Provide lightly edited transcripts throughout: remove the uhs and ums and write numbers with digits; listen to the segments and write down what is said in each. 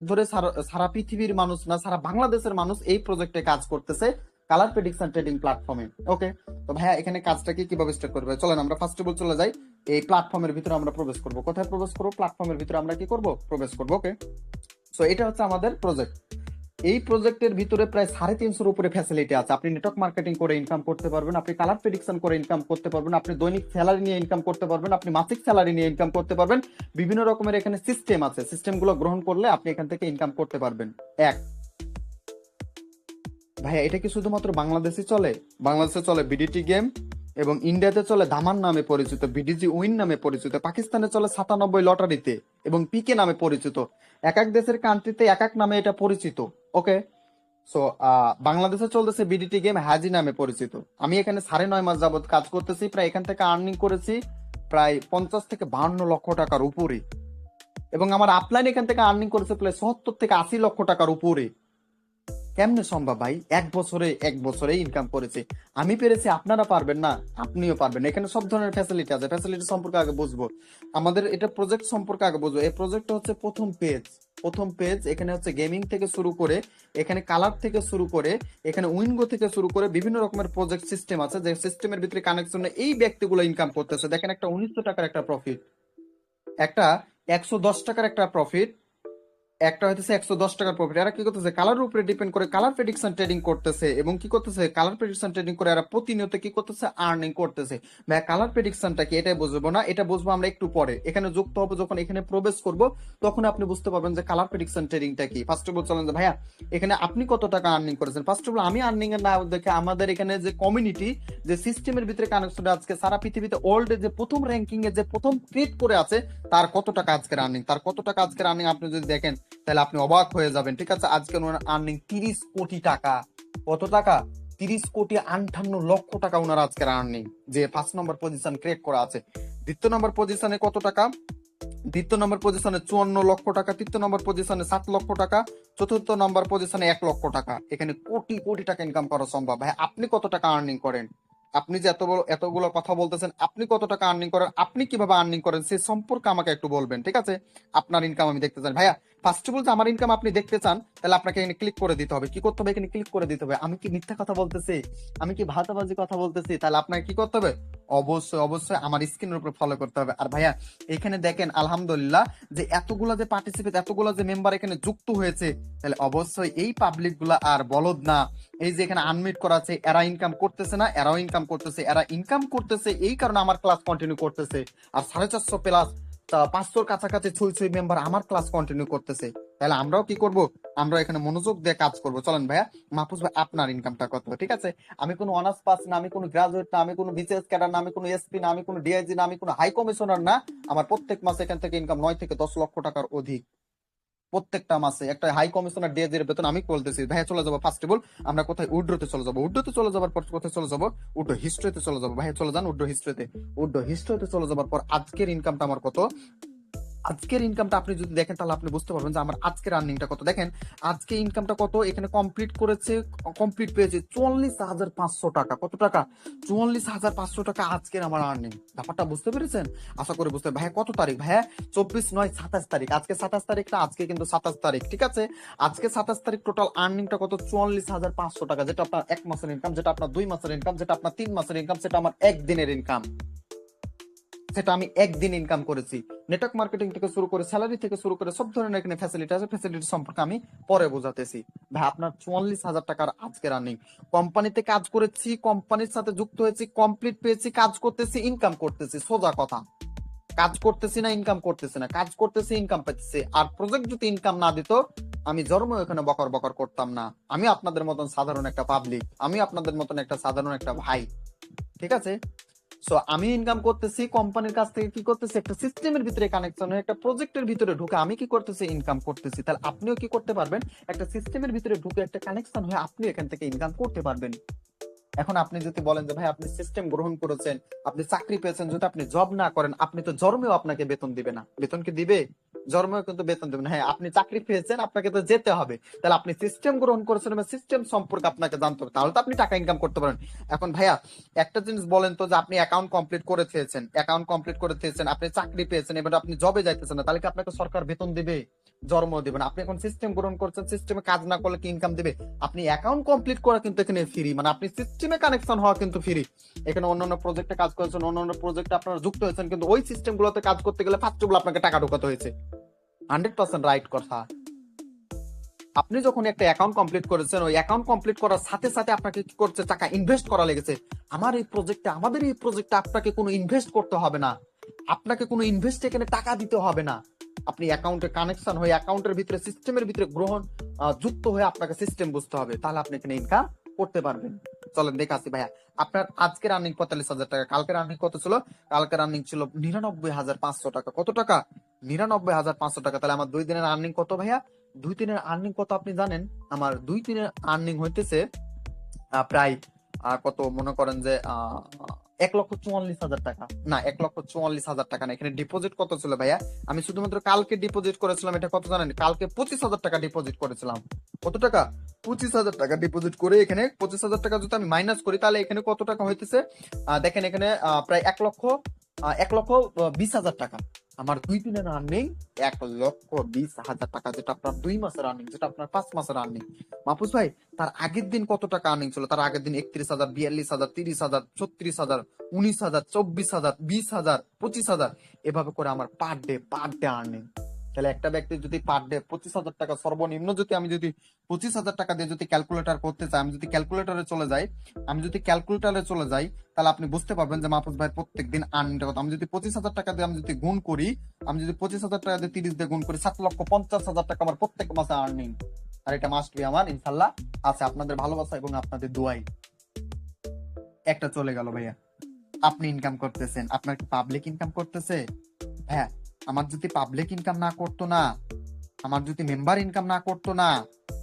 ধরে সারা সারা পৃথিবীর মানুষ না, সারা বাংলাদেশের মানুষ এই প্রজেক্টে কাজ করতেছে, কালার প্রেডিকশন ট্রেডিং প্ল্যাটফর্মে। ওকে, তো ভাইয়া এখানে কাজটাকে কিভাবে স্টার্ট করবে, চলেন আমরা ফার্স্ট অফ অল চলে যাই এই প্ল্যাটফর্মের ভিতরে। আমরা প্রবেশ করব, কোথায় প্রবেশ করবো? প্ল্যাটফর্মের ভিতরে আমরা কি করব? প্রবেশ করবো। ওকে, সো এটা হচ্ছে আমাদের প্রজেক্ট। এই প্রজেক্টের ভিতরে প্রায় 350-এর উপরে ফ্যাসিলিটি আছে। আপনি নেটওয়ার্ক মার্কেটিং করে ইনকাম করতে পারবেন, আপনি কালার প্রেডিকশন করে ইনকাম করতে পারবেন, আপনি দৈনিক স্যালারি নিয়ে ইনকাম করতে পারবেন, আপনি মাসিক স্যালারি নিয়ে ইনকাম করতে পারবেন। বিভিন্ন রকমের এখানে সিস্টেম আছে, সিস্টেমগুলো গ্রহণ করলে আপনি এখান থেকে ইনকাম করতে পারবেন। এক, ভাইয়া এটা কি শুধুমাত্র বাংলাদেশে চলে? বাংলাদেশে চলে বিডিটি গেম, এবং ইন্ডিয়াতে চলে ধামান নামে পরিচিত, বিডিজি উইন নামে পরিচিত, পাকিস্তানে চলে 97 লটারিতে এবং পিকে নামে পরিচিত। এক এক দেশের কান্ট্রিতে এক এক নামে এটা পরিচিত। ওকে, সো বাংলাদেশে চলতেছে বিডিটি গেম হাজি নামে পরিচিত। আমি এখানে 9.5 মাস যাবত কাজ করতেছি, প্রায় এখান থেকে আর্নিং করেছি প্রায় 50 থেকে 52 লক্ষ টাকার উপরে, এবং আমার আপলাইন এখান থেকে আর্নিং করেছে প্রায় 70 থেকে 80 লক্ষ টাকার উপরে। কেমনে সম্ভব ভাই? এক বছরে ইনকাম করেছে, আমি পেরেছি, আপনারা পারবেন না? আপনিও পারবেন। এখানে সব ধরনের ফ্যাসিলিটি আছে। ফ্যাসিলিটি সম্পর্কে আগে বুঝবো, আমাদের এটা প্রজেক্ট সম্পর্কে আগে বুঝবো। এই প্রজেক্ট হচ্ছে প্রথম পেজ। এখানে হচ্ছে গেমিং থেকে শুরু করে, এখানে কালার থেকে শুরু করে, এখানে উইনগো থেকে শুরু করে বিভিন্ন রকমের প্রজেক্ট সিস্টেম আছে, যে সিস্টেমের ভিতরে কানেকশন এই ব্যক্তিগুলো ইনকাম করতেছে। দেখেন, একটা 1900 টাকার একটা প্রফিট, একটা 110 টাকার একটা প্রফিট, একটা হইতেছে 110 টাকার প্রফিট। এরা কি করতেছে? কালার উপরে ডিপেন্ড করে কালার প্রেডিকশন ট্রেডিং করতেছে, এবং কি করতেছে? কালার প্রেডিকশন ট্রেডিং করে এরা প্রতিনিয়ত কি করতেছে? আর্নিং করতেছে। ভাই কালার প্রেডিকশনটা কি, এটাই বুঝবো না? এটা বুঝবো আমরা একটু পরে। এখানে যুক্ত হবো, যখন এখানে প্রবেশ করব তখন আপনি বুঝতে পারবেন যে কালার প্রেডিকশন ট্রেডিংটা কি। ফার্স্ট অফ অল চলেন যে ভাইয়া এখানে আপনি কত টাকা আর্নিং করেছেন। ফার্স্ট অফ অল আমি আর্নিং এর না দেখে, আমাদের এখানে যে কমিউনিটি, যে সিস্টেমের ভিতরে কানেকশন আজকে সারা পৃথিবীতে ওল্ড যে প্রথম র্যাঙ্কিং এ যে প্রথম ক্রিয়েট করে আছে, তার কত টাকা আজকের আর্নিং, আপনি যদি দেখেন তাহলে আপনি অবাক হয়ে যাবেন। ঠিক আছে, আজকে ওনার আর্নিং 30 কোটি টাকা। কত টাকা? 30 কোটি 58 লক্ষ টাকা ওনার আজকের আর্নিং, যে 5 নম্বর পজিশন ক্রিয়েট করা আছে। দ্বিতীয় নম্বর পজিশনে কত টাকা? দ্বিতীয় নম্বর পজিশনে 54 লক্ষ টাকা, তৃতীয় নম্বর পজিশনে 7 লক্ষ টাকা, চতুর্থ নম্বর পজিশনে 1 লক্ষ টাকা। এখানে কোটি কোটি টাকা ইনকাম করা সম্ভব। ভাই আপনি কত টাকা আর্নিং করেন? আপনি যে এতগুলো কথা বলতেছেন, আপনি কত টাকা আর্নিং করেন, আপনি কিভাবে আর্নিং করেন, সে সম্পর্কে আমাকে একটু বলবেন। ঠিক আছে, আপনার ইনকাম আমি দেখতে চাই ভাইয়া। ফার্স্ট অফ অল যে আমার ইনকাম আপনি দেখতে চান, তাহলে আপনাকে এখানে ক্লিক করে দিতে হবে। কি করতে হবে? এখানে ক্লিক করে দিতে হবে। আমি কি মিথ্যা কথা বলতেছি? আমি কি ভাতাবাজি কথা বলতেছি? তাহলে আপনাকে কি করতে হবে? অবশ্যই অবশ্যই আমার স্ক্রিনের উপর ফলো করতে হবে। আর ভাইয়া এখানে দেখেন আলহামদুলিল্লাহ, যে এতগুলা যে পার্টিসিপেট, এতগুলা যে মেম্বার এখানে যুক্ত হয়েছে, তাহলে অবশ্যই এই পাবলিক গুলা আর বলদ না। এই যে এখানে আনমিট করা আছে, এরা ইনকাম করতেছে না, এরাও ইনকাম করতেছে। এরা ইনকাম করতেছে এই কারণে আমার ক্লাস কন্টিনিউ করতেছে। আর 450 প্লাস 500-র কাছাকাছি ছুঁই ছুঁই মেম্বার আমার ক্লাস কন্টিনিউ করতেছে। তাহলে আমরাও কি করব? আমরা এখানে মনোযোগ দিয়ে কাজ করব। চলেন ভাইয়া, মাহফুজ ভাই আপনার ইনকামটা কত? ঠিক আছে, আমি কোনো অনার্স পাস না, আমি কোনো গ্রাজুয়েট না, আমি কোনো বিসিএস ক্যাডার না, আমি কোনো এসপি না, আমি কোনো ডিআইজি না, আমি কোনো হাই কমিশনার না। আমার প্রত্যেক মাসে এখান থেকে ইনকাম 9 থেকে 10 লক্ষ টাকার অধিক। প্রত্যেকটা মাসে একটা হাই কমিশনার ডিএজির বেতন আমি বলতেছি। ভাইয়া চলে যাবো ফার্স্ট অফ অল, আমরা কোথায়? উড্রোতে চলে যাবো। উড্রোতে চলে যাবার পর কোথায় চলে যাবো? উড্রো হিস্ট্রিতে চলে যাবো। ভাইয়া চলে যান উড্রো হিস্ট্রিতে। উড্রো হিস্ট্রিতে চলে যাবার পর আজকের ইনকামটা আমার কত, আজকের ইনকামটা আপনি যদি দেখেন তাহলে আপনি বুঝতে পারবেন যে আমার আজকের আর্নিংটা কত। দেখেন আজকে ইনকামটা কত, এখানে কমপ্লিট করেছে, কমপ্লিট পেয়েছে 44,500 টাকা। কত টাকা? 44,500 টাকা আজকের আমার আর্নিং। ব্যাপারটা বুঝতে পেরেছেন? আশা করি বুঝতে। ভাইয়া কত তারিখ? ভাইয়া 24/9/27 আজকে 27 তারিখ না, আজকে কিন্তু 27 তারিখ। ঠিক আছে, আজকে 27 তারিখ টোটাল আর্নিংটা কত? 44,500 টাকা, যেটা আপনার 1 মাসের ইনকাম, যেটা আপনার 2 মাসের ইনকাম, যেটা আপনার 3 মাসের ইনকাম, সেটা আমার একদিনের ইনকাম। সেটা আমি একদিন ইনকাম করেছি। নেটওয়ার্ক মার্কেটিং থেকে শুরু করে, স্যালারি থেকে শুরু করে সব ধরনের এখানে ফ্যাসিলিটি আছে। ফ্যাসিলিটি সম্পর্কে আমি পরে বোঝাতেছি। ভাই আপনার 44,000 টাকার আজকের রানিং। কোম্পানিতে কাজ করেছি, কোম্পানির সাথে যুক্ত হয়েছি, কমপ্লিট পেয়েছি, কাজ করতেছি, ইনকাম করতেছি। সোজা কথা, কাজ করতেছি না ইনকাম করতেছি না, কাজ করতেছি ইনকাম পাইতেছি। আর প্রজেক্ট যদি ইনকাম না দিত, আমি জন্ম এখানে বকর বকর করতাম না। আমি আপনাদের মতন সাধারণ একটা পাবলিক, আমি আপনাদের মতন একটা সাধারণ একটা ভাই। ঠিক আছে, সো আমি ইনকাম করতেছি কোম্পানির কাছ থেকে, কি করতেছি? একটা সিস্টেমের ভিতরে কানেকশন হয়ে, একটা প্রজেক্টের ভিতরে ঢুকে আমি কি করতেছি? ইনকাম করতেছি। তাহলে আপনিও কি করতে পারবেন? একটা সিস্টেমের ভিতরে ঢুকে একটা কানেকশন হয়ে আপনি এখান থেকে ইনকাম করতে পারবেন। এখন আপনি যদি বলেন যে ভাই আপনি সিস্টেম গ্রহণ করেছেন, আপনি চাকরি পেয়েছেন, যদি আপনি জব না করেন, আপনি তো জন্মেও আপনাকে বেতন দিবে না। বেতন কি দিবে? জন্মেও কিন্তু বেতন দিবে না। হ্যাঁ, আপনি চাকরি পেয়েছেন, আপনাকে তো যেতে হবে। তাহলে আপনি সিস্টেম গ্রহণ করেছেন এবং সিস্টেম সম্পর্কে আপনাকে জানতে হবে, তাহলে তো আপনি টাকা ইনকাম করতে পারেন। এখন ভাইয়া একটা জিনিস বলেন তো, যে আপনি অ্যাকাউন্ট কমপ্লিট করে থেয়েছেন, আপনি চাকরি পেয়েছেন, এবার আপনি জবে যাইতেছেন না, তাহলে কি আপনাকে সরকার বেতন দিবে? জন্ম দিবেন। আপনি এখন সিস্টেম গ্রহণ করছেন, সিস্টেমে কাজ না করলে কি ইনকাম দিবে? আপনি অ্যাকাউন্ট কমপ্লিট করা কিন্তু এখানে ফ্রি, মানে আপনি সিস্টেমে কানেকশন হওয়া কিন্তু ফ্রি। এখানে অন্যান্য প্রজেক্টে কাজ করেছেন, অন্যান্য প্রজেক্টে আপনারা যুক্ত হয়েছেন, কিন্তু ওই সিস্টেম গুলোতে কাজ করতে গেলে ফার্স্ট অফ অল আপনাকে টাকা ঢোকাতে হয়েছে। 100% রাইট কথা। আপনি যখন একটা অ্যাকাউন্ট কমপ্লিট করেছেন, ওই অ্যাকাউন্ট কমপ্লিট করার সাথে সাথে আপনাকে কি করছে, টাকা ইনভেস্ট করা লেগেছে। আমাদের এই প্রজেক্টে আপনাকে কোনো ইনভেস্ট করতে হবে না, আপনাকে কোনো ইনভেস্ট এখানে টাকা দিতে হবে না। আপনি অ্যাকাউন্টে কানেকশন হয়ে অ্যাকাউন্টের ভিতরে সিস্টেমের ভিতরে যুক্ত হয়ে আপনাকে সিস্টেম বুঝতে হবে, তাহলে আপনি এখানে ইনকাম করতে পারবেন। চলেন দেখাচ্ছি ভাইয়া। আপনার আজকের আর্নিং 45,000 টাকা, কালকের আর্নিং কত ছিল? কালকের আর্নিং ছিল 99,500 টাকা। কত টাকা? 99,500 টাকা। তাহলে আমার 2 দিনের আর্নিং কত ভাইয়া? 2 দিনের আর্নিং কত আপনি জানেন? আমার 2 দিনের আর্নিং হইতেছে প্রায় কত মনে করেন যে 1,44,000 টাকা। না, 1,44,000 টাকা না, এখানে ডিপোজিট কত ছিল ভাইয়া? আমি শুধুমাত্র কালকে ডিপোজিট করেছিলাম, এটা কত জানেন? কালকে 25,000 টাকা ডিপোজিট করেছিলাম। কত টাকা? 25,000 টাকা ডিপোজিট করে এখানে 25,000 টাকা যদি আমি মাইনাস করি, তাহলে এখানে কত টাকা হইতেছে? দেখেন এখানে প্রায় 1,20,000 টাকা। আমার 2 দিনের আর্নিং 1,20,000 টাকা, যেটা আপনার 2 মাসের আর্নিং, যেটা আপনার 5 মাসের আর্নিং। মাহফুজ ভাই, তার আগের দিন কত টাকা আর্নিং ছিল? তার আগের দিন 31,000, 42,000, 30,000, 36,000, 19,000, 24,000, 20,000, 25,000, এভাবে করে আমার পার ডে আর্নিং। তাহলে একটা ব্যক্তি যদি পার ডে 25,000 টাকা সর্বনিম্ন, আমি যদি 25,000 টাকা দিয়ে যদি ক্যালকুলেটর করতে চাই, আমি যদি ক্যালকুলেটরে চলে যাই, তাহলে আপনি বুঝতে পারবেন যে মাহফুজ ভাই প্রত্যেক দিন আর্নিংটা কত। আমি যদি 25,000 টাকা দিয়ে আমি যদি গুণ করি, আমি যদি 25,000 টাকা দিয়ে 30 দিয়ে গুণ করি, 7,50,000 টাকা আমার প্রত্যেক মাসে আর্নিং। আর এটা মাস্ট বি আমার ইনশাল্লাহ আছে, আপনাদের ভালোবাসা এবং আপনাদের দোয়াই। একটা চলে গেল ভাইয়া। আপনি ইনকাম করতেছেন, আপনার কি পাবলিক ইনকাম করতেছে? হ্যাঁ, আমার যদি পাবলিক ইনকাম না করতো না, আমার যদি মেম্বার ইনকাম না করতো না,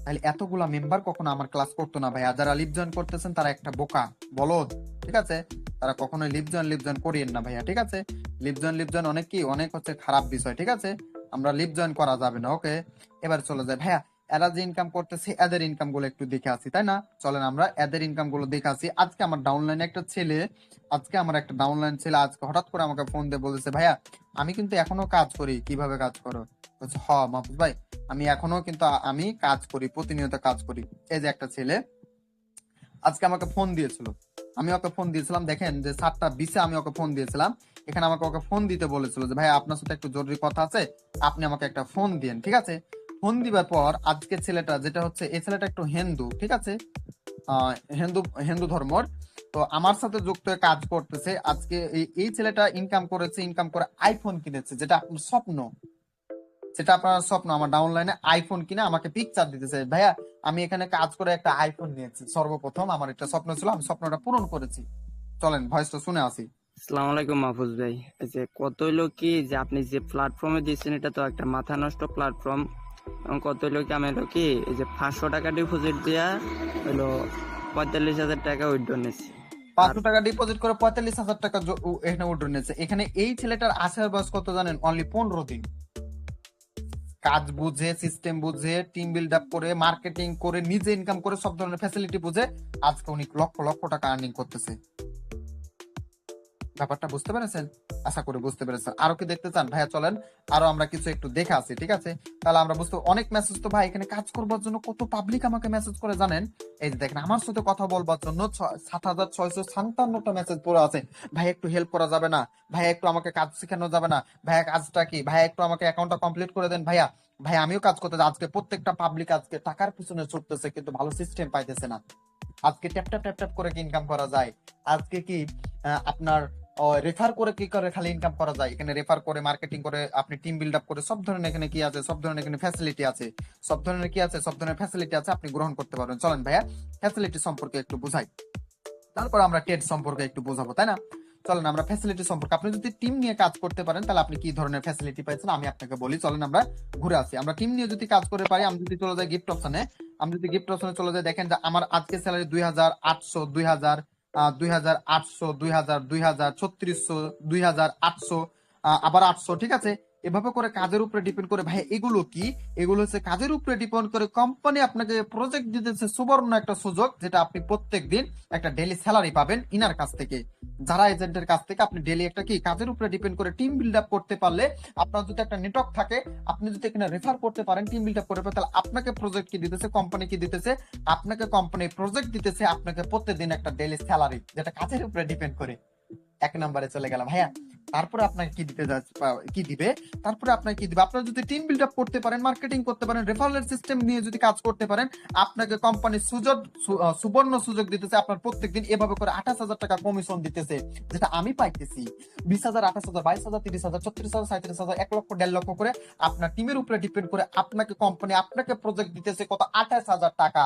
তাহলে এতগুলা মেম্বার কখনো আমার ক্লাস করতো না ভাইয়া। যারা লিভ জয়েন করতেছেন তারা একটা বোকা বলদ, ঠিক আছে? তারা কখনোই লিভ জয়েন করিয়েন না ভাইয়া, ঠিক আছে? লিভ জয়েন অনেক হচ্ছে খারাপ বিষয়, ঠিক আছে? আমরা লিভ জয়েন করা যাবে না, ওকে? এবার চলে যায় ভাইয়া, এরা যে ইনকাম করতেছে এদের ইনকাম গুলো একটু দেখে আসি, তাই না? চলেন আমরা এদের ইনকাম গুলো দেখে আসি। আজকে আমার ডাউনলাইনে একটা ছেলে, আজকে হঠাৎ করে আমাকে ফোন দিয়ে বলেছে, ভাইয়া আমি কিন্তু এখনো কাজ করি। কিভাবে কাজ করো? বলছে, হ মাহফুজ ভাই, আমি এখনো কিন্তু আমি কাজ করি, প্রতিনিয়ত কাজ করি। এই যে একটা ছেলে আজকে আমাকে ফোন দিয়েছিল, আমি ওকে ফোন দিয়েছিলাম, দেখেন যে 7:20 আমি ওকে ফোন দিয়েছিলাম। এখানে ওকে ফোন দিতে বলেছিল যে ভাই আপনার সাথে একটু জরুরি কথা আছে, আপনি আমাকে একটা ফোন দিন, ঠিক আছে? ফোন দিবার পর আজকে ছেলেটা যেটা হচ্ছে, এই ছেলেটা একটু হিন্দু, ঠিক আছে? হিন্দু হিন্দু ধর্মর। তো আমার সাথে যুক্ত হয়ে কাজ করতেছে। আজকে এই ছেলেটা ইনকাম করে আইফোন কিনেছে, যেটা আপনার স্বপ্ন। আমার ডাউনলাইনে আইফোন কিনে আমাকে পিকচার দিতেছে, ভাইয়া আমি এখানে কাজ করে একটা আইফোন নিয়েছি। সর্বপ্রথম আমার একটা স্বপ্ন ছিল, আমি স্বপ্নটা পূরণ করেছি। চলেন ভয়েসটা শুনে আসি। আসসালামু আলাইকুম মাহফুজ ভাই। এই যে কত হইলো কি যে আপনি যে প্ল্যাটফর্মে দিয়েছেন, এটা তো একটা মাথা নষ্ট প্ল্যাটফর্ম। এবং কত হইলো কি, আমি হলো কি এই যে 500 টাকা ডিপোজিট দিয়া হইলো 45,000 টাকা উইথড্র নিয়েছি। আর 500 টাকা ডিপোজিট করে 45,000 টাকা এখানে উঠে নিয়েছে। এখানে এই ছেলেটার আসার বয়স কত জানেন? অনলি 15 দিন। কাজ বুঝে, সিস্টেম বুঝে, টিম বিল্ড আপ করে, মার্কেটিং করে, নিজে ইনকাম করে, সব ধরনের ফ্যাসিলিটি বুঝে আজকে উনি লক্ষ লক্ষ টাকা আর্নিং করতেছে। ব্যাপারটা বুঝতে পেরেছেন? আশা করি বুঝতে পেরেছেন। আরো কি দেখতে চান ভাইয়া? চলেন আরো আমরা কিছু একটু দেখে আসি, ঠিক আছে? তাহলে আমরা বুঝতে, অনেক মেসেজ তো ভাই এখানে কাজ করবার জন্য কত পাবলিক আমাকে মেসেজ করে জানেন? এই যে দেখেন, আমার সাথে কথা বলবার জন্য 7,657টা মেসেজ পড়ে আছে। ভাই একটু হেল্প করা যাবে না? ভাই একটু আমাকে কাজ শেখানো যাবে না? ভাইয়া কাজটা কি? ভাইয়া একটু আমাকে অ্যাকাউন্টটা কমপ্লিট করে দেন ভাইয়া। ভাই আমিও কাজ করতে যাই। আজকে প্রত্যেকটা পাবলিক আজকে টাকার পিছনে ছুটতেছে, কিন্তু ভালো সিস্টেম পাইতেছে না। আজকে ট্যাপ ট্যাপ ট্যাপ ট্যাপ করে কি ইনকাম করা যায়? আজকে কি আপনার রেফার করে কি করে খালি ইনকাম করা যায়? এখানে রেফার করে, মার্কেটিং করে, আপনি টিম বিল্ড আপ করে, সব ধরনের এখানে কি আছে, সব ধরনের এখানে ফ্যাসিলিটি আছে, সব ধরনের ফ্যাসিলিটি আছে, আপনি গ্রহণ করতে পারবেন। চলেন ভাইয়া ফ্যাসিলিটি সম্পর্কে একটু বুঝাই, তারপর আমরা টেট সম্পর্কে একটু বোঝাবো, তাই না? চলেন আমরা ফ্যাসিলিটি সম্পর্কে, আপনি যদি টিম নিয়ে কাজ করতে পারেন তাহলে আপনি কি ধরনের ফ্যাসিলিটি পাইছেন আমি আপনাকে বলি। চলেন আমরা ঘুরে আসি। আমরা টিম নিয়ে যদি কাজ করে পারি, আমি যদি চলে যাই গিফট অপশনে, চলে যাই, দেখেন যে আমার আজকে স্যালারি 2,800, 2,000, 2,800, 2,000, 2,000, 3,600, 2,800, আবার 800, ঠিক আছে? এভাবে করে কাজের উপরে ডিপেন্ড করে। ভাই এগুলো কি? এগুলো হচ্ছে কাজের উপরে ডিপেন্ড করে কোম্পানি আপনাকে প্রজেক্ট দিতেছে, সুবর্ণ একটা সুযোগ, যেটা আপনি প্রত্যেক দিন একটা ডেইলি স্যালারি পাবেন ইনার কাছ থেকে, যারা এজেন্টের কাছ থেকে। আপনি ডেইলি একটা কি কাজের উপরে ডিপেন্ড করে টিম বিল্ড আপ করতে পারলে, আপনার যদি একটা নেটওয়ার্ক থাকে, আপনি যদি এখানে রেফার করতে পারেন, টিম বিল্ড আপ করতে পারেন, তাহলে আপনাকে প্রজেক্ট কি দিতেছে, কোম্পানি কি দিতেছে, আপনাকে কোম্পানি প্রজেক্ট দিতেছে, আপনাকে প্রত্যেকদিন একটা ডেইলি স্যালারি, যেটা কাজের উপরে ডিপেন্ড করে। এক নম্বরে চলে গেলাম ভাইয়া। তারপরে আপনাকে কি দিতে কি দিবে, তারপরে আপনাকে কি দিবে, আপনারা যদি টিম বিল্ড আপ করতে পারেন, মার্কেটিং করতে পারেন, রেফারেল সিস্টেম নিয়ে যদি কাজ করতে পারেন, আপনাকে কোম্পানি সুবর্ণ সুযোগ দিতেছে। আপনার প্রত্যেকদিন এভাবে করে 28,000 টাকা কমিশন দিতেছে, যেটা আমি পাইতেছি। 20,000, 28,000, 22,000, 30,000, 36,000, 37,000, 1 লক্ষ, 1.5 লক্ষ করে আপনার টিমের উপরে ডিপেন্ড করে আপনাকে কোম্পানি আপনাকে প্রজেক্ট দিতেছে কত, 28,000 টাকা।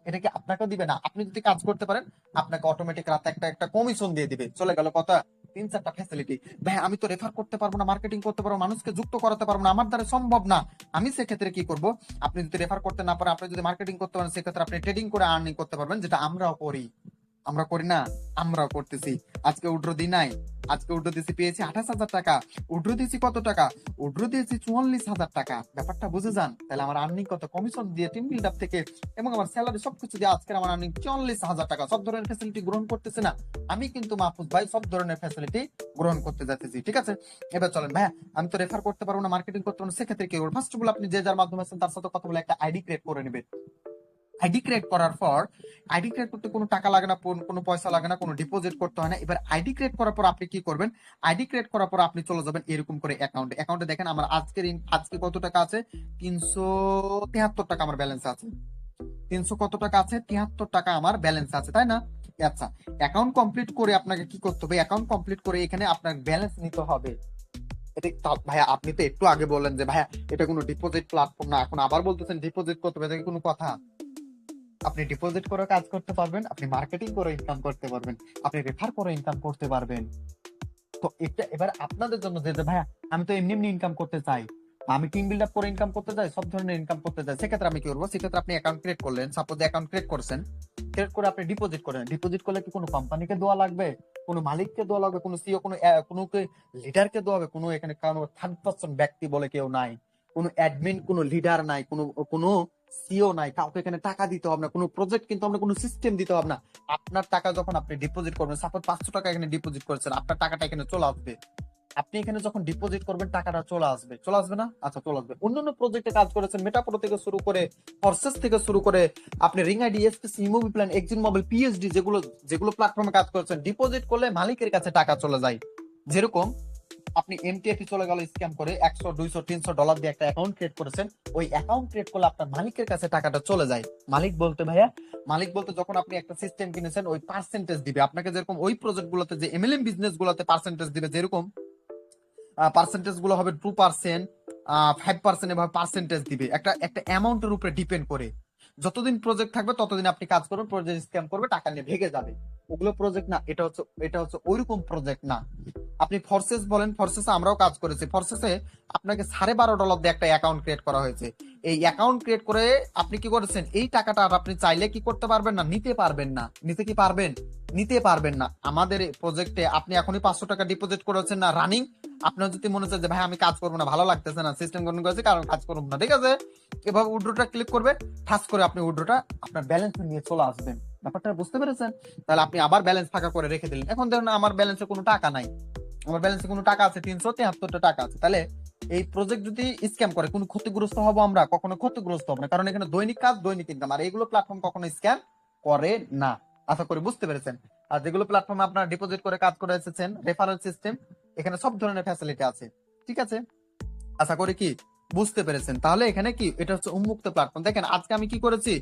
এটা কি আপনাকে দিবে না? আপনি যদি কাজ করতে পারেন, আপনাকে অটোমেটিক রাতে একটা একটা কমিশন দিয়ে দিবে। চলে গেল কথা 3-4টা ফ্যাসিলিটি। ভাই আমি তো রেফার করতে পারবো না, মার্কেটিং করতে পারবো, মানুষকে যুক্ত করাতে পারবো না, আমার দ্বারা সম্ভব না। আমি সেক্ষেত্রে কি করব? আপনি যদি রেফার করতে না পারেন, আপনি যদি মার্কেটিং করতে পারেন, সেক্ষেত্রে আপনি ট্রেডিং করে আর্নিং করতে পারবেন, যেটা আমরাও করি। আমরা করি না? আমরাও করতেছি। আজকে উড্রো দিই নাই, আজকে উড্রো দিয়েছি, পেয়েছি 28,000 টাকা। উড্রো দিয়েছি কত টাকা? উড্রো দিয়েছি 44,000 টাকা। ব্যাপারটা বুঝে যান। তাহলে আমার আর্নিং কত, কমিশন দিয়ে, টিম বিল্ড আপ থেকে এবং আমার স্যালারি সবকিছু দিয়ে আজকে আমার আর্নিং 44,000 টাকা। সব ধরনের ফ্যাসিলিটি গ্রহণ করতেছে না আমি, কিন্তু মাহফুজ ভাই সব ধরনের ফ্যাসিলিটি গ্রহণ করতে যাচ্ছি। ঠিক আছে, এবার চলেন ভাইয়া। আমি তো রেফার করতে পারবো না, মার্কেটিং করতে পারবো না, সেক্ষেত্রে কি করবো? ফার্স্ট অফ অল আপনি যে যার মাধ্যমে আছেন তার সাথে কথা বলে একটা আইডি ক্রিয়েট করে নেবেন। আইডি ক্রিয়েট করার পর, আইডি ক্রিয়েট করতে কোনো টাকা লাগে না, কোনো পয়সা লাগে না, কোনো ডিপোজিট করতে হয় না। এবার আইডি ক্রিয়েট করার পর আপনি কি করবেন? আইডি ক্রিয়েট করার পর আপনি চলে যাবেন এরকম করে অ্যাকাউন্টে। অ্যাকাউন্টে দেখেন আমার আজকে কত টাকা আছে, 373 টাকা আমার ব্যালেন্স আছে। 300 কত টাকা আছে, 73 টাকা আমার ব্যালেন্স আছে, তাই না? আচ্ছা, অ্যাকাউন্ট কমপ্লিট করে আপনাকে কি করতে হবে? অ্যাকাউন্ট কমপ্লিট করে এখানে আপনার ব্যালেন্স নিতে হবে। ভাইয়া আপনি তো একটু আগে বললেন যে ভাইয়া এটা কোনো ডিপোজিট প্ল্যাটফর্ম না, এখন আবার বলতেছেন ডিপোজিট করতে হবে, এটা কি কোনো কথা? আপনি ডিপোজিট করে কাজ করতে পারবেন, আপনি মার্কেটিং করে ইনকাম করতে পারবেন, আপনি রেফার করে ইনকাম করতে পারবেন। তো এটা এবার আপনাদের জন্য, যে ভাইয়া আমি তো এমনি এমনি ইনকাম করতে চাই, আমি টিম বিল্ড আপ করে ইনকাম করতে চাই, সব ধরনের ইনকাম করতে চাই, সেক্ষেত্রে আমি কি করবো? সেক্ষেত্রে আপনি অ্যাকাউন্ট ক্রিয়েট করলেন, সাপোজ অ্যাকাউন্ট ক্রিয়েট করছেন, ক্রিয়েট করে আপনি ডিপোজিট করেন। ডিপোজিট করলে কি কোনো কোম্পানিকে দেওয়া লাগবে, কোনো মালিককে দেওয়া লাগবে, কোনো সিও, কোনো লিডারকে দেওয়া হবে? কোনো এখানে কারণ থার্ড পার্সন ব্যক্তি বলে কেউ নাই, কোনো অ্যাডমিন, কোনো লিডার নাই, কোনো সিও নাই, কাউকে এখানে টাকা দিতে হবে না, কোনো প্রজেক্ট কিন্তু আমরা কোনো সিস্টেম দিতে হবে না। আপনার টাকা যখন আপনি ডিপোজিট করবেন, সাপোজ 500 টাকা এখানে ডিপোজিট করেছেন, আপনার টাকাটা এখানে চলে আসবে। আপনি এখানে যখন ডিপোজিট করবেন টাকাটা চলে আসবে, চলে আসবে না? আচ্ছা, চলে আসবে। অন্যান্য প্রজেক্টে কাজ করেছেন, মেটাপ্রো থেকে শুরু করে, ফরসেস থেকে শুরু করে, আপনি ring ID, SPC, movie plan, এক্সিন মোবাইল, পিএইচডি, যেগুলো প্ল্যাটফর্মে কাজ করেছেন, ডিপোজিট করলে মালিকের কাছে টাকা চলে যায়। যেরকম আপনি এমটিএফ চলে গেল স্ক্যাম করে, 100, 200, $300 দিয়ে একটা অ্যাকাউন্ট ক্রিয়েট করেছেন, ওই অ্যাকাউন্ট ক্রিয়েট করলে আপনার মালিকের কাছে টাকাটা চলে যায়। মালিক বলতে ভাইয়া, মালিক বলতে যখন আপনি একটা সিস্টেম কিনেছেন, ওই পার্সেন্টেজ দিবে আপনাকে, যেরকম ওই প্রজেক্ট গুলোতে, যে এমএলএম বিজনেস গুলোতে পার্সেন্টেজ দিবে, যেরকম পার্সেন্টেজ গুলো হবে 2%, 5%, এভাবে পার্সেন্টেজ দিবে একটা একটা অ্যামাউন্টের উপরে ডিপেন্ড করে। যতদিন প্রজেক্ট থাকবে ততদিন আপনি কাজ করবেন, প্রজেক্ট স্ক্যাম করবে, টাকা নিয়ে ভেগে যাবে। ওগুলো প্রজেক্ট না, এটা হচ্ছে ওইরকম প্রজেক্ট না। আপনি ফরসেস বলেন, ফরসেসে আমরাও কাজ করেছি। ফরসেসে আপনাকে $12.5 দিয়ে একটা অ্যাকাউন্ট ক্রিয়েট করা হয়েছে। এই অ্যাকাউন্ট ক্রিয়েট করে আপনি কি করেছেন, এই টাকাটা আর আপনি চাইলে কি করতে পারবেন না, নিতে পারবেন না। নিতে কি পারবেন? নিতে পারবেন না। আমাদের প্রজেক্টে আপনি এখনই 500 টাকা ডিপোজিট করেছেন না, রানিং। আপনার যদি মনে হচ্ছে যে ভাই আমি কাজ করবো না, ভালো লাগতেছে না, সিস্টেম গ্রহণ করেছে, কারণ কাজ করবো না, ঠিক আছে, এভাবে উইথড্রটা ক্লিক করবে, ঠাস করে আপনি উইথড্রটা আপনার ব্যালেন্স নিয়ে চলে আসবেন। ব্যাপারটা বুঝতে পেরেছেন? তাহলে আপনি আবার ব্যালেন্স ফাঁকা করে রেখে দিলেন। এখন দেখুন আমার ব্যালেন্সে কোনো টাকা নাই, আমার ব্যালেন্সে কোনো টাকা আছে, 373 টাকা আছে। তাহলে এই প্রজেক্ট যদি স্ক্যাম করে, কোনো ক্ষতিগ্রস্ত হবো আমরা? কখনো ক্ষতিগ্রস্ত হবো না, কারণ এখানে দৈনিক কাজ, দৈনিক ইনকাম, আর এইগুলো প্ল্যাটফর্ম কখনো স্ক্যাম করে না। আশা করি বুঝতে পেরেছেন। আর যেগুলো প্ল্যাটফর্মে আপনারা ডিপোজিট করে কাজ করে এসেছেন, রেফারেল সিস্টেম, এখানে সব ধরনের ফ্যাসিলিটি আছে। ঠিক আছে, আশা করি কি বুঝতে পেরেছেন। তাহলে এখানে কি, এটা হচ্ছে উন্মুক্ত প্ল্যাটফর্ম। দেখেন আজকে আমি কি করেছি,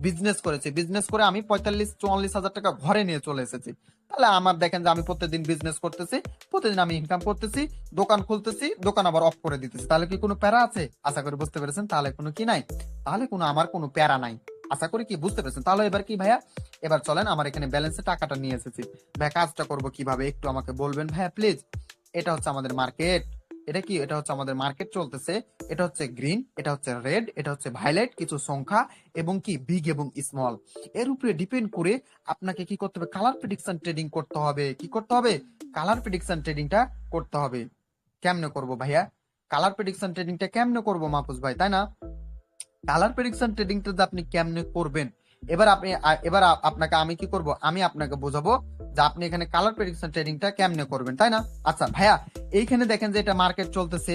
বিজনেস করেছি, বিজনেস করে আমি 45-44 হাজার টাকা ঘরে নিয়ে চলে এসেছি। তাহলে আমার দেখেন যে আমি প্রত্যেকদিন বিজনেস করতেছি, প্রতিদিন আমি ইনকাম করতেছি, দোকান খুলতেছি, দোকান আবার অফ করে দিতেছি। তাহলে কি কোনো প্যারা আছে? আশা করি বুঝতে পেরেছেন। তাহলে কোনো কি নাই, তাহলে আমার কোনো প্যারা নাই। আশা করি কি বুঝতে পেরেছেন। তাহলে এবার কি ভাইয়া, এবার চলেন আমার এখানে ব্যালেন্সে টাকাটা নিয়ে এসেছি। ভাইয়া কাজটা করবো কিভাবে একটু আমাকে বলবেন ভাইয়া প্লিজ। এটা হচ্ছে আমাদের মার্কেট। এটা কি, এটা হচ্ছে আমাদের মার্কেট চলতেছে। এটা হচ্ছে গ্রিন, এটা হচ্ছে রেড, এটা হচ্ছে ভায়োলেট, কিছু সংখ্যা এবং কি বিগ এবং স্মল, এর উপরে ডিপেন্ড করে আপনাকে কি করতে হবে, কালার প্রেডিকশন ট্রেডিং করতে হবে। কি করতে হবে? কালার প্রেডিকশন ট্রেডিংটা করতে হবে। কেমনে করব ভাইয়া? কালার প্রেডিকশন ট্রেডিংটা কেমনে করবো মাহফুজ ভাই, তাই না? কালার প্রেডিকশন ট্রেডিংটা যে আপনি কেমনে করবেন, এবার আপনাকে আমি কি করব, আমি আপনাকে বোঝাবো যে আপনি এখানে কালার প্রেডিকশন ট্রেডিংটা কেমনে করবেন, তাই না? আচ্ছা ভাইয়া, এইখানে দেখেন যে এটা মার্কেট চলতেছে,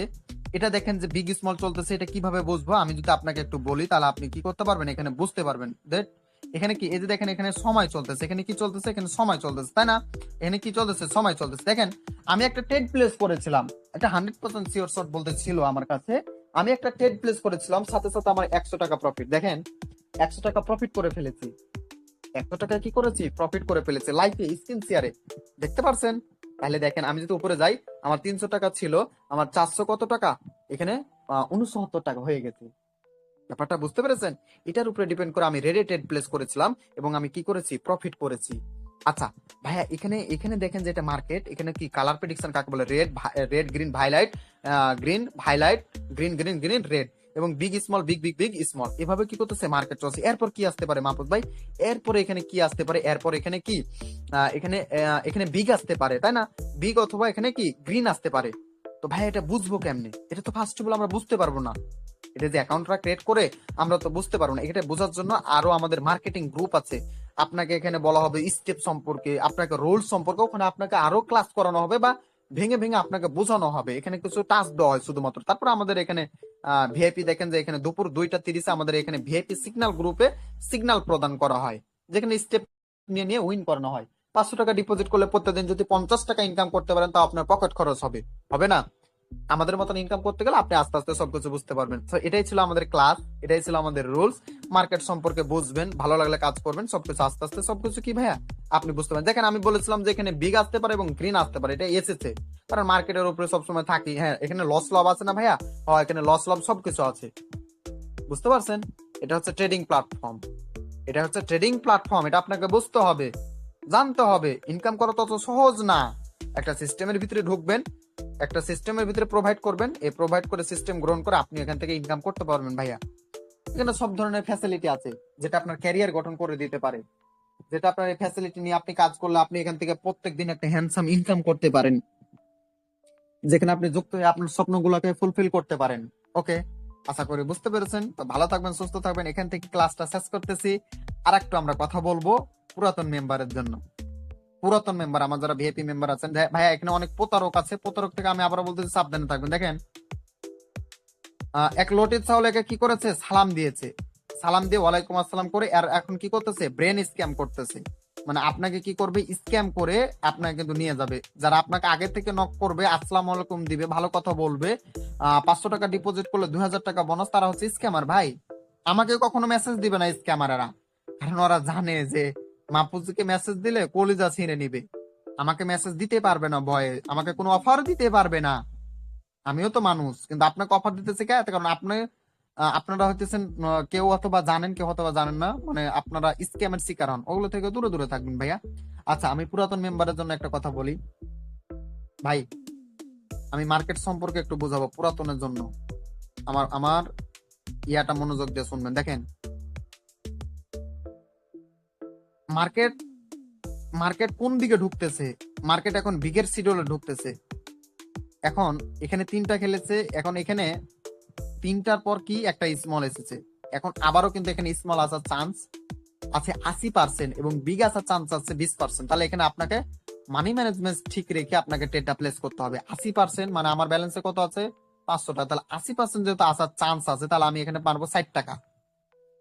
এটা দেখেন যে বিগ স্মল চলতেছে, এটা কিভাবে বুঝবো? আমি যদি আপনাকে একটু বলি তাহলে আপনি কি করতে পারবেন, এখানে বুঝতে পারবেন। দ্যাট এখানে কি, এই যে দেখেন এখানে সময় চলতেছে, এখানে কি চলতেছে, এখানে সময় চলতেছে, তাই না? এখানে কি চলতেছে, সময় চলতেছে। দেখেন আমি একটা ট্রেড প্লেস করেছিলাম, এটা 100% শিওর শট বলতে ছিল আমার কাছে। আমি একটা ট্রেড প্লেস করেছিলাম, সাথে সাথে আমার 100 টাকা প্রফিট। দেখেন 100 টাকা প্রফিট করে ফেলেছি, 100 টাকা কি করেছি, প্রফিট করে ফেলেছি লাইফে স্ক্রিন শেয়ারে, দেখতে পারছেন? তাহলে দেখেন আমি যদি উপরে যাই, আমার 300 টাকা ছিল, আমার 400 কত টাকা, এখানে 69 টাকা হয়ে গেছে। ব্যাপারটা বুঝতে পেরেছেন? এটার উপরে ডিপেন্ড করে আমি রেডে ট্রেড প্লেস করেছিলাম এবং আমি কি করেছি, প্রফিট করেছি। আচ্ছা ভাইয়া, এখানে এখানে দেখেন যে এটা মার্কেট, এখানে কি কালার প্রেডিকশন কাকে বলে, red red green violet, green violet, green green green red, এবং big small big big big small, এভাবে কি করতেছে মার্কেট চলছে। এরপর কি আসতে পারে মাহফুজ ভাই, এরপরে এখানে কি আসতে পারে, এরপর এখানে কি এখানে বিগ আসতে পারে, তাই না? বিগ অথবা এখানে কি গ্রিন আসতে পারে। তো ভাই এটা বুঝবো কেমনে? এটা তো ফার্স্ট অফ অল আমরা বুঝতে পারবো না, এটা যে অ্যাকাউন্টটা ক্রিয়েট করে আমরা তো বুঝতে পারবো না। এটা বোঝার জন্য আরো আমাদের মার্কেটিং গ্রুপ আছে, আপনাকে এখানে বলা হবে স্টেপ সম্পর্কে, আপনাকে রোল সম্পর্কে, ওখানে আপনাকে আরো ক্লাস করানো হবে বা ভেঙে ভেঙে আপনাকে বোঝানো হবে, এখানে কিছু টাস্ক দেওয়া হয় শুধুমাত্র। তারপর আমাদের এখানে ভিআইপি, দেখেন যে এখানে দুপুর 2টা 30-এ আমাদের এখানে ভিআইপি সিগন্যাল গ্রুপে সিগন্যাল প্রদান করা হয়, যেখানে স্টেপ নিয়ে নিয়ে উইন করানো হয়। 500 টাকা ডিপোজিট করলে প্রত্যেকদিন যদি 50 টাকা ইনকাম করতে পারেন, তা আপনার পকেট খরচ হবে, হবে না? আমাদের মতন ইনকাম করতে গেলে আপনি আস্তে আস্তে সবকিছু বুঝতে পারবেন। তো এটাই ছিল আমাদের ক্লাস, এটাই ছিল আমাদের রুলস। মার্কেট সম্পর্কে বুঝবেন, ভালো লাগলে কাজ করবেন, সবকিছু আস্তে আস্তে সবকিছু কি ভাইয়া আপনি বুঝতে পারেন। দেখেন আমি বলেছিলাম যে এখানে বিগ আসতে পারে এবং গ্রিন আসতে পারে, এটা এসেছে, কারণ মার্কেটের উপরে সবসময় থাকি। হ্যাঁ, এখানে লস লাভ আছে না ভাইয়া? হ্যাঁ, এখানে লস লাভ সবকিছু আছে, বুঝতে পারছেন? এটা হচ্ছে ট্রেডিং প্ল্যাটফর্ম, এটা হচ্ছে ট্রেডিং প্ল্যাটফর্ম, এটা আপনাকে বুঝতে হবে, জানতে হবে। ইনকাম করা তত সহজ না। একটা সিস্টেমের ভিতরে ঢুকবেন, একটা সিস্টেমের ভিতরে প্রোভাইড করবেন, এই প্রোভাইড করে সিস্টেম গ্রহণ করে আপনি এখান থেকে ইনকাম করতে পারবেন ভাইয়া। এখানে সব ধরনের ফ্যাসিলিটি আছে, যেটা আপনার ক্যারিয়ার গঠন করে দিতে পারে, যেটা আপনার এই ফ্যাসিলিটি নিয়ে আপনি কাজ করলে আপনি এখান থেকে প্রত্যেকদিন একটা হ্যান্ডসাম ইনকাম করতে পারেন, যেখানে আপনি যুক্ত হয়ে আপনার স্বপ্নগুলোকে ফুলফিল করতে পারেন। ওকে, আশা করি বুঝতে পেরেছেন। তো ভালো থাকবেন, সুস্থ থাকবেন। এখান থেকে ক্লাসটা শেষ করতেছি। আর একটু আমরা কথা বলবো পুরাতন মেম্বারের জন্য। পুরাতন মেম্বার, আমার যারা ভিআইপি মেম্বার আছেন, ভাইয়া এখানে অনেক প্রতারক আছে, প্রতারক থেকে আমি আবার বলতেছি সাবধানে থাকবেন। দেখেন এক লটির চাউলেকে কি করেছে, সালাম দিয়েছে, সালাম দিয়ে ওয়ালাইকুম আসসালাম করে, আর এখন কি করতেছে, ব্রেন স্ক্যাম করতেছে। মানে আপনাকে কি করবে, স্ক্যাম করে আপনাকে কিন্তু নিয়ে যাবে। যারা আপনাকে আগে থেকে নক করবে, আসসালামু আলাইকুম দিবে, ভালো কথা বলবে, 500 টাকা ডিপোজিট করলে 2000 টাকা বোনাস, তারা হচ্ছে স্ক্যামার ভাই। আমাকে কখনো মেসেজ দিবে না স্ক্যামাররা, কারণ ওরা জানে যে মাহফুজকে মেসেজ দিলে কলিজা ছিঁড়ে নিবে। আমাকে মেসেজ দিতে পারবে না ভয়ে, আমাকে কোনো অফার দিতে পারবে না। আমিও তো মানুষ, কিন্তু আপনাকে অফার দিতেছে কে? কারণ আপনি আপনারা হইতেছেন কেউ অথবা জানেন, কেউ অথবা জানেন না, মানে আপনারা স্ক্যামের শিকার হন। ওগুলো থেকে দূরে দূরে থাকবেন ভাইয়া। আচ্ছা আমি পুরাতন মেম্বারের জন্য একটা কথা বলি ভাই, আমি মার্কেট সম্পর্কে একটু বোঝাবো পুরাতনের জন্য। আমার আমার ইয়াটা মনোযোগ দিয়ে শুনবেন। দেখেন মার্কেট মার্কেট কোন দিকে ঢুকতেছে, মার্কেট এখন বিগের শিডিউলে ঢুকতেছে। এখন এখানে 3টা খেলেছে, এখন এখানে 3টার পর কি একটা স্মল এসেছে, এখন আবারও কিন্তু এখানে স্মল আসার চান্স আছে 80% এবং বিগ আসার চান্স আছে 20%। তাহলে এখানে আপনাকে মানি ম্যানেজমেন্ট ঠিক রেখে আপনাকে ট্রেডটা প্লেস করতে হবে। 80% মানে আমার ব্যালেন্সে কত আছে, 500 টাকা, তাহলে 80% যেহেতু আসার চান্স আছে, তাহলে আমি এখানে পারবো 60 টাকা।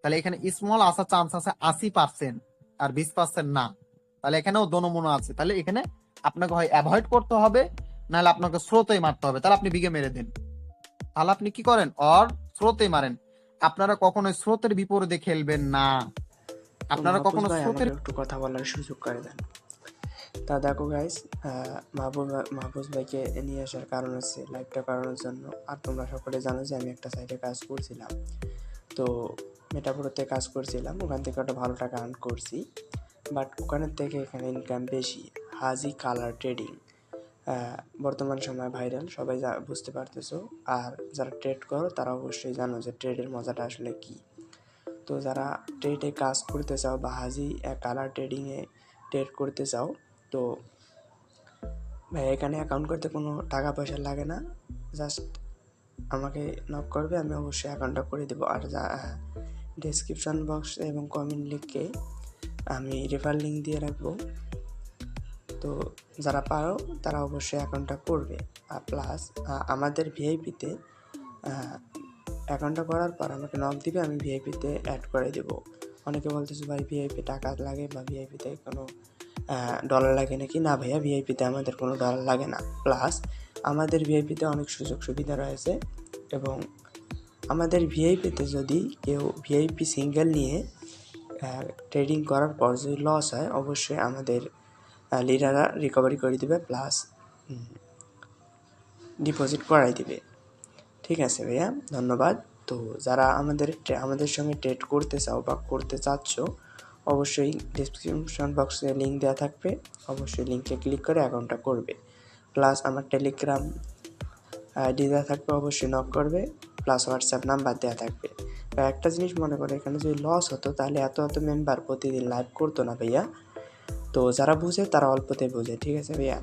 তাহলে এখানে স্মল আসার চান্স আছে 80% আর 20% না, তাহলে এখানেও দোনোমনো আছে। তাহলে এখানে আপনাকে হয় অ্যাভয়েড করতে হবে, নাহলে আপনাকে স্রোতেই মারতে হবে। তাহলে আপনি বিগে মেরে দেন, তাহলে আপনি কি করেন, অর স্রোতে মারেন। আপনারা কখনোই স্রোতের বিপরীতে খেলবেন না, তো আপনারা মাহফুজ কখনো ভাই স্রোতের আমাকে একটু কথা বলার সুযোগ করে দেন। তা দেখো গাইস, মাহফুজ ভাইকে নিয়ে আসার কারণ হচ্ছে লাইভটা করানোর জন্য। আর তোমরা সকলে জানো যে আমি একটা সাইটে কাজ করছিলাম, তো মেটাপুরোতে কাজ করছিলাম, ওখান থেকে একটা ভালো টাকা আর্ন করছি। বাট ওখানের থেকে এখানে ইনকাম বেশি। হাজি কালার ট্রেডিং বর্তমান সময় ভাইরাল, সবাই বুঝতে পারতেছো। আর যারা ট্রেড করো তারা অবশ্যই জানো যে ট্রেডের মজাটা আসলে কী। তো যারা ট্রেডে কাজ করতে চাও বা হাজি কালার ট্রেডিংয়ে ট্রেড করতে চাও, তো ভাই এখানে অ্যাকাউন্ট করতে কোনো টাকা পয়সা লাগে না। জাস্ট আমাকে নক করবে, আমি অবশ্যই অ্যাকাউন্টটা করে দেবো। আর ডেসক্রিপশন বক্স এবং কমেন্ট লিঙ্কে আমি রেফার লিঙ্ক দিয়ে রাখবো। তো যারা পারো তারা অবশ্যই অ্যাকাউন্টটা করবে। আর প্লাস আমাদের ভিআইপিতে অ্যাকাউন্টটা করার পর আমাকে নক দিবে, আমি ভিআইপিতে অ্যাড করে দেবো। অনেকে বলতেছে ভাই ভিআইপি টাকা লাগে বা ভিআইপিতে কোনো ডলার লাগে নাকি? না ভাইয়া, ভিআইপিতে আমাদের কোনো ডলার লাগে না। প্লাস আমাদের ভিআইপিতে অনেক সুযোগ সুবিধা রয়েছে, এবং আমাদের ভিআইপিতে যদি কেউ ভিআইপি সিঙ্গেল নিয়ে ট্রেডিং করার পর যদি লস হয়, অবশ্যই আমাদের লিডাররা রিকভারি করে দিবে, প্লাস ডিপোজিট করাই দিবে। ঠিক আছে ভাইয়া, ধন্যবাদ। তো যারা আমাদের সঙ্গে ট্রেড করতে চাও বা করতে চাচ্ছ, অবশ্যই ডিসক্রিপশন বক্সে লিঙ্ক দেওয়া থাকবে, অবশ্যই লিঙ্কে ক্লিক করে অ্যাকাউন্টটা করবে। প্লাস আমার টেলিগ্রাম আইডি দেওয়া থাকবে, অবশ্যই নক করবে, প্লাস হোয়াটসঅ্যাপ নাম্বার দেওয়া থাকবে। তো একটা জিনিস মনে করে, এখানে যদি লস হতো তাহলে এত মেম্বার প্রতিদিন লাইভ করতো না ভাইয়া। তো যারা বুঝে তারা অল্পতে বোঝে। ঠিক আছে ভাইয়া।